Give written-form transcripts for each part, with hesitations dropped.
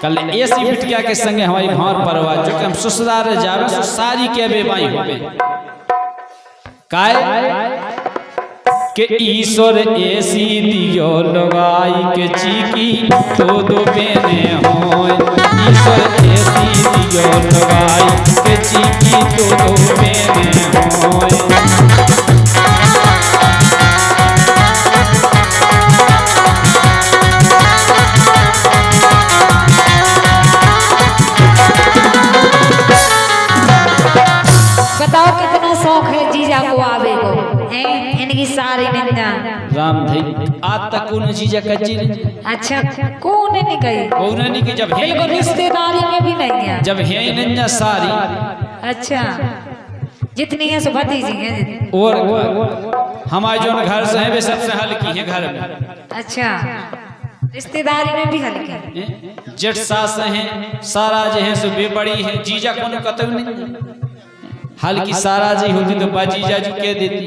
कल ऐसी बिटिया के संगे हमारी भार परवा जो कि हम ससुराल जावे सो सारी के बेबाई होवे काय के ईश्वर ऐसी दियो लगाई के चीकी तो दो बेने होय ईश्वर ऐसी दियो लगाई के चीकी तो दो बेने होय बताओ कितना शौक है जीजा को आवे को हैं इनकी सारी निंदा राम भाई आज तक कौन जीजा कच्ची नहीं अच्छा कौन नहीं गई कौन नहीं कि जब है बिल्कुल रिश्तेदारी में भी नहीं है जब है ही नहीं सारी अच्छा जितनी है सो भतीजी है और हमारे जो घर से है वे सबसे हल्की है घर में अच्छा रिश्तेदारी में भी हल्की है जेठ सास हैं सारा जो है सो बे बड़ी है जीजा कौन कतौ नहीं हल्की सारा जी होती तो बाजीजा जी कह देती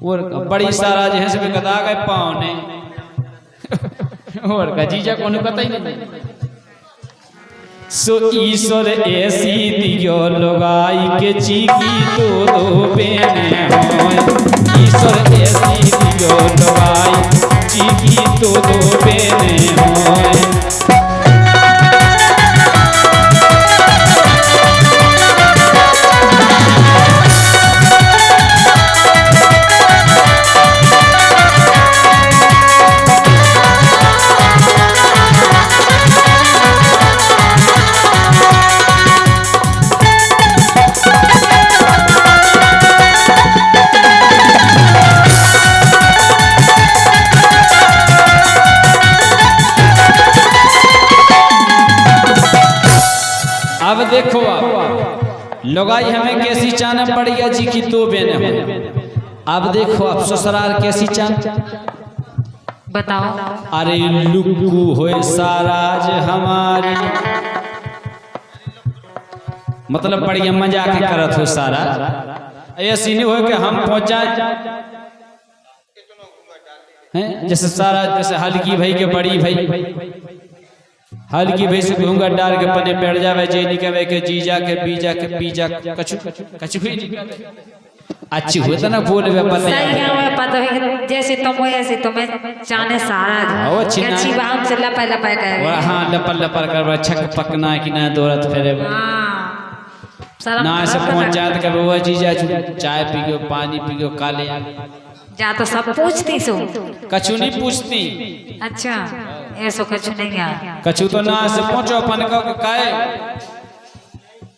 और बड़ी सारा जो है सब कदा गए पाँव ने और का जीजा कौन पता ही नहीं सो ईश्वर ऐसी दियो लगाई के चीकी तो दो बेने होय ईश्वर ऐसी दियो लगाई चीकी तो दो बेने होय अब देखो आप लगाई हमें कैसी चाने पड़ गया जी की तो बेने हो अब देखो आप ससुराल कैसी चान बताओ अरे लुक्कू होए साराज हमारी मतलब बढ़िया मजाक करत हो सारा ऐसी नहीं हो कि हम पहुंच जाए हैं जैसे सारा जैसे हल्की भाई के बड़ी भाई हल्की भाई से घूंघट डाल के पने पेड़ जावे जे निकवे के जीजा के बीजा के पीजा कछु कछु भी अच्छी होता ना बोल वे पता सही है मैं पता है जैसे तुम हो ऐसे तुम्हें चाने सारा ओ अच्छी बात से लपा लपा कर और हां लपल लपल कर छक पकना कि ना दौड़त फेरे हां ना ऐसे पंचायत कर वो जीजा चाय पी गयो पानी पी गयो काले जा तो सब पूछती सो कछु नहीं पूछती अच्छा ऐसो कछु नहीं है कछु तो ना से पहुंचो अपन का काहे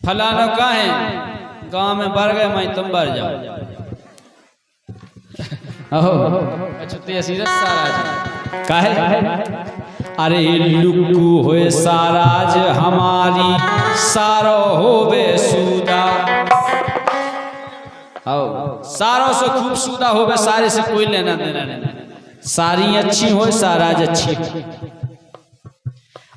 फलानो काहे गांव में बढ़ गए मैं तुम बढ़ जाओ ओहो कछु ते सीरत सारा काहे अरे लुक्कू होए साराज हमारी सारो होवे सूदा आओ सारों से खूब सूदा होवे सारे से कोई लेना देना नहीं सारी अच्छी हो साराज अच्छी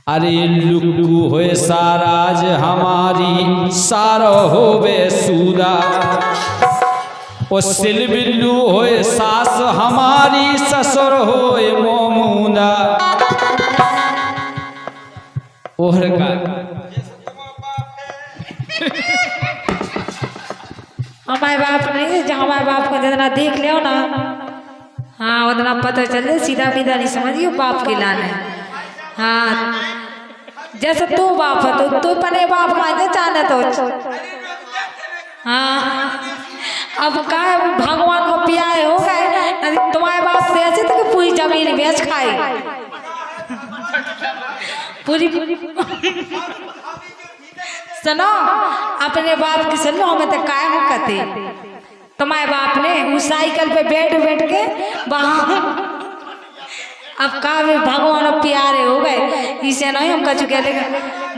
अरे लुक्कू होए साराज हमारी सारो होवे सूदा ओ सिल बिल्लू होए सास हमारी ससुर होए मोमूदा ओहर का हमारे बाप नहीं जहाँ हमारे बाप को जितना देख लियो ना हाँ उतना पता चल जाए सीधा बीधा नहीं समझियो बाप के लाने हाँ जैसे तू बाप है तो तू पने बाप मायने जाने तो हाँ अब का भगवान को पियाए हो गए तुम्हारे बाप से ऐसे तो पूरी जमीन बेच खाई पूरी सुनो अपने बाप की सुनो हमें तो कायम करते तुम्हारे बाप ने उस साइकिल पे बैठ के वहां अब का भगवान प्यारे हो गए इसे नहीं हम कछु कहते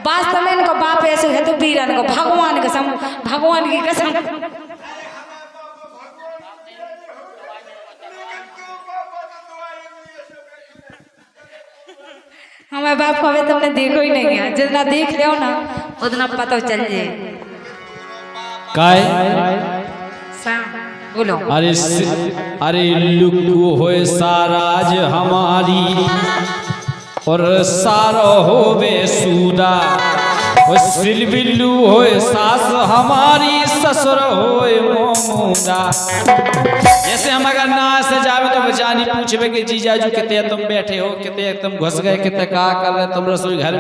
वास्तव में इनको बाप ऐसे है तो वीरन को भगवान कसम भगवान की कसम हमारे बाप को अभी तुमने देखो ही नहीं गया जितना देख लियो ना उतना पता चल जाए काय बोलो अरे लुक्कू होए साराज हमारी और सारो होवे सूदा, ओ सिलबिल्लू होए सास हमारी, ससुर होए मोमूदा। जैसे हम अगर ना से जावे तो बचानी पूछबे कि जीजाजू कितने तुम बैठे हो, कितने तुम घुस गए, कितने का कर रहे तुम रसोई घर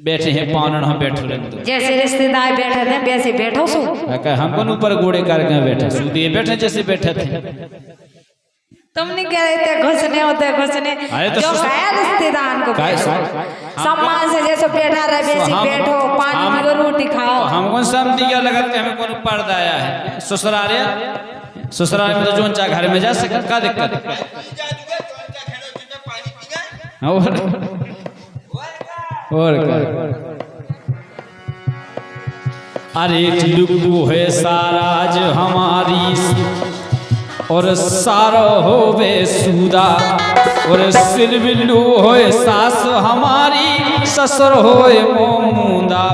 बैठे हैं, पावन हम बैठे रहे। जैसे रिश्तेदार बैठे थे वैसे बैठो सो। हम कौन ऊपर घोड़े करके बैठे, सूदिए बैठे जैसे बैठे थे। तुम नहीं कह रहे थे घुसने होते घुसने, तो जो गया रिश्तेदार को सम्मान से जैसे बैठा रहे वैसे बैठो, पानी पियो, रोटी खाओ। हम कौन सब दिया लगा के हमें कौन पर्दा आया है ससुराल, ससुराल में तो जोन चा घर में जा सके, क्या दिक्कत और अरे लुब्बू है साराज हमारी, और सारो होवे सूदा, और सिलबिल्लू होए सास हमारी, ससुर होए मोमूदा।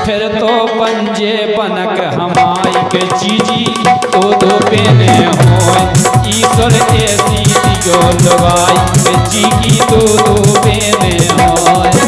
फिर तो पंजे बनक हमाई के जीजी, तो दो बेने होए, ईश्वर ऐसी दियो लगाई के जीगी, तो दो बेने होए।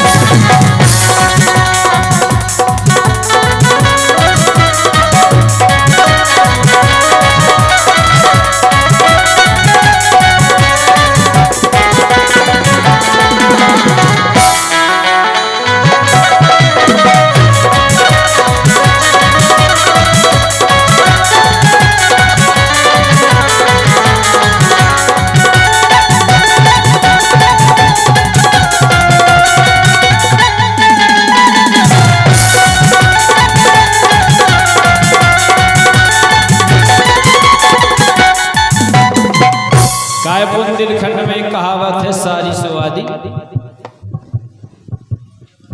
बुंदेलखंड में कहावत है सारी सुवादी,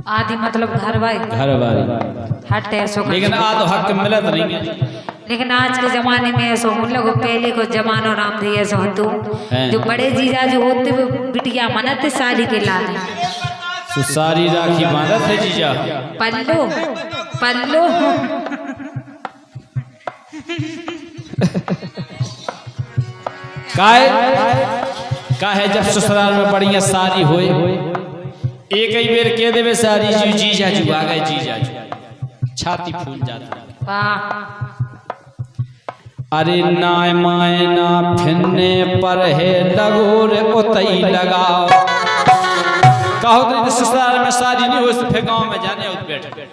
आदि मतलब घर वाली, हट ऐसो। लेकिन आधो हक मिलत नहीं है। लेकिन आज के जमाने में ऐसा हम लोग पहले को जमानो राम थे ऐसा होतो, जो बड़े जीजा जो होते वो बिटिया मनत साड़ी के लाल, तो सारी राखी बांधत है जीजा, पल्लो पल्लो का है जब ससुराल में बढ़िया सारी होए, एक ही बेर कह देवे सारी जी जीजा जू आ गए, जीजा जू छाती फूल जाता। अरे नाय माय ना फिरने पर है लगोर उतई लगाओ, कहो तो ससुराल में सारी नहीं हो फिर गाँव में जाने उठ बैठे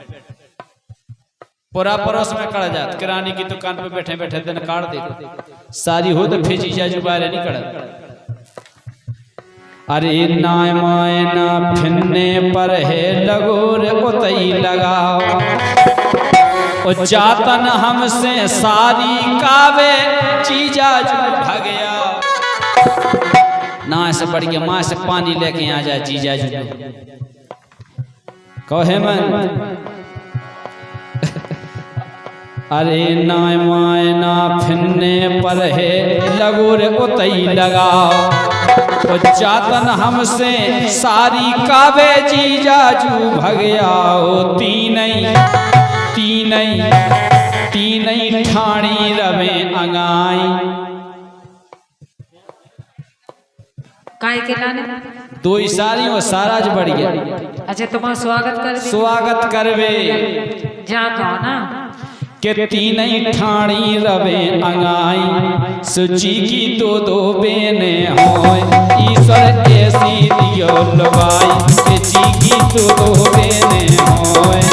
पूरा पड़ोस में कड़ जात, किरानी की दुकान पे बैठे बैठे दिन काट दे, सारी हो तो फिर जीजा जू बारे नहीं कड़। अरे नाय माय ना फिरने पर है लगोर उतई लगाओ, और जातन हमसे सारी कावे जीजा जू भगया। ना से बढ़ के माँ से पानी लेके आ जाए जीजा जू, कहे मन अरे नाय माय ना फिरने पर है लगोर उतई लगाओ, और जातन हमसे सारी कावे जीजा जू भगयाओ। तीनई ठाणी रवे अंगाई, काय के लाने दो सारी और सारा ज बढ़ गया। अच्छा तुम्हारा स्वागत करवे जा कहो ना के तीनई ठाणी रवे अंगाई, सुची की दो बेने होय, ईश्वर ऐसी दियो लगाई के जी की दो बेने होय।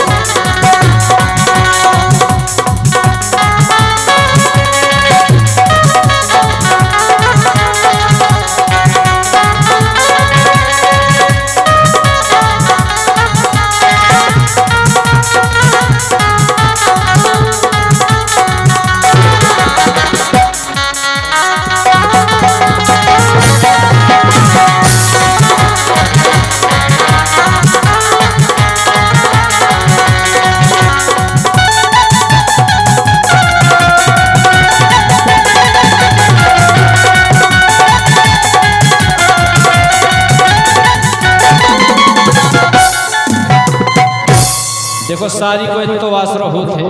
देखो सारी को एतो आसरो होत है,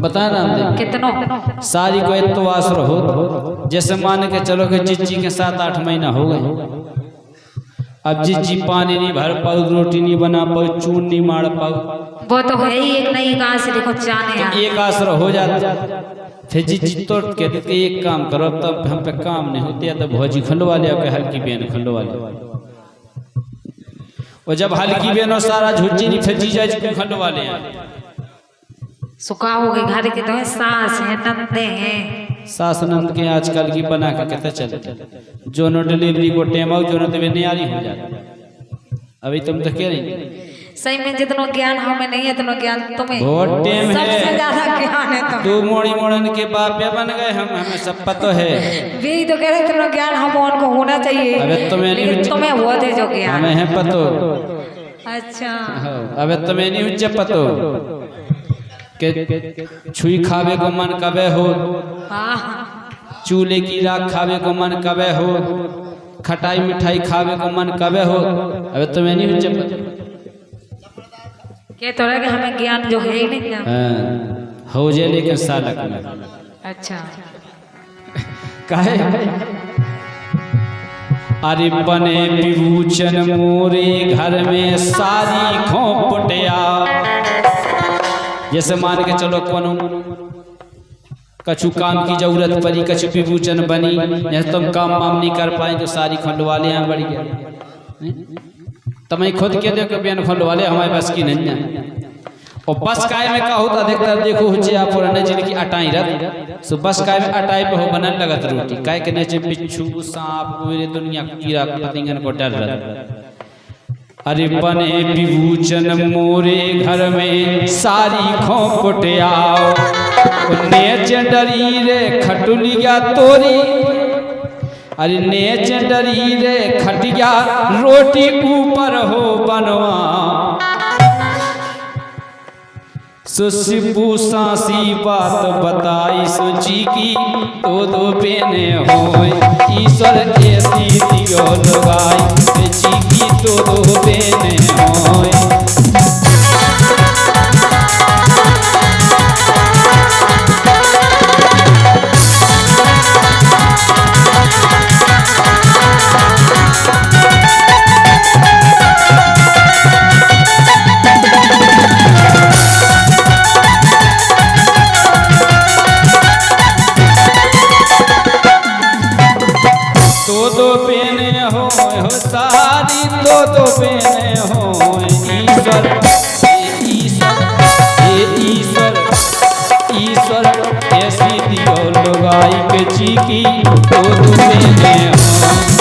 बता ना दे कितनो सारी को एतो आसरो होत, जैसे मान के चलो कि जिज्जी के 7-8 महीना हो गए, अब जिज्जी पानी नहीं भर पाऊ, रोटी नहीं बना पाऊ, चून नहीं मार पाऊ, वो तो है ही एक नई गांव से देखो चाने तो एक आसर हो जाता। फिर जिज्जी तो कहते थे एक काम करो, तब हम पे काम नहीं होते, तो भौजी खंडवा ले के हल्की बेन खंडवा ले, और जब हल्की बेन और सारा झुज्जी नहीं, फिर जीजा जी को खंडवा ले। सुखा हो गई घर के तो सास है, नंदे हैं, सास नंद के आजकल की बना के कहते चले, जो नो डिलीवरी को टेम आओ, जो नो तब नियारी हो जाती। अभी तुम तो कह रही सही में जितना ज्ञान हमें नहीं है उतना ज्ञान तुम्हें बहुत टेम है, सबसे ज्यादा ज्ञान है तू मोड़ी मोड़न के बाप या बन गए हम, हमें सब पता है। भी तो कह रहे इतना ज्ञान हम उनको होना चाहिए, अबे तुम्हें लेकिन नहीं तुम्हें वो थे जो ज्ञान हमें है पतो। अच्छा अबे तुम्हें नहीं उच्च पतो के छुई खावे को मन कबे हो, हाँ चूल्हे की राख खावे को मन कबे हो, खटाई मिठाई खावे को मन कबे हो। अबे तुम्हें नहीं उच्च पतो के तो कि हमें ज्ञान जो है ही नहीं ना। हो जाए लेकिन सालक में। अच्छा काहे अरे बने विभूषण मोरे घर में सारी खोपटिया, जैसे मान के चलो कोनो कछु काम की जरूरत पड़ी, कछु विभूषण बनी, जैसे तुम काम वाम नहीं कर पाए तो सारी खंडवा ले यहाँ बढ़ गया। तमें खुद के देखो बेन खंडवा ले, हमारे बस की नहीं है। और बस काय में का होता अधिकतर देखो हुचे आप पुराने जिनकी अटाई रत, सो बस काय में अटाई पे हो बनन लगत रोटी, काय के नीचे बिच्छू सांप पूरे दुनिया कीड़ा पतिंगन को डर रहा। अरे बने विभूषण मोरे घर में सारी खोपटिया, नेच डरी रे खटुलिया तोरी, अरे नेच डरी रे खटिया रोटी ऊपर हो बनवा, सुशिबू सासी बात बताई सोची की दो बेने हो, ईश्वर ऐसी दियो लगाई सोची की दो बेने हो। दो बेने हो सारी दो बेने हो, ईश्वर ईश्वर ईश्वर ऐसी दियो लगाई के जी की दो बेने हो।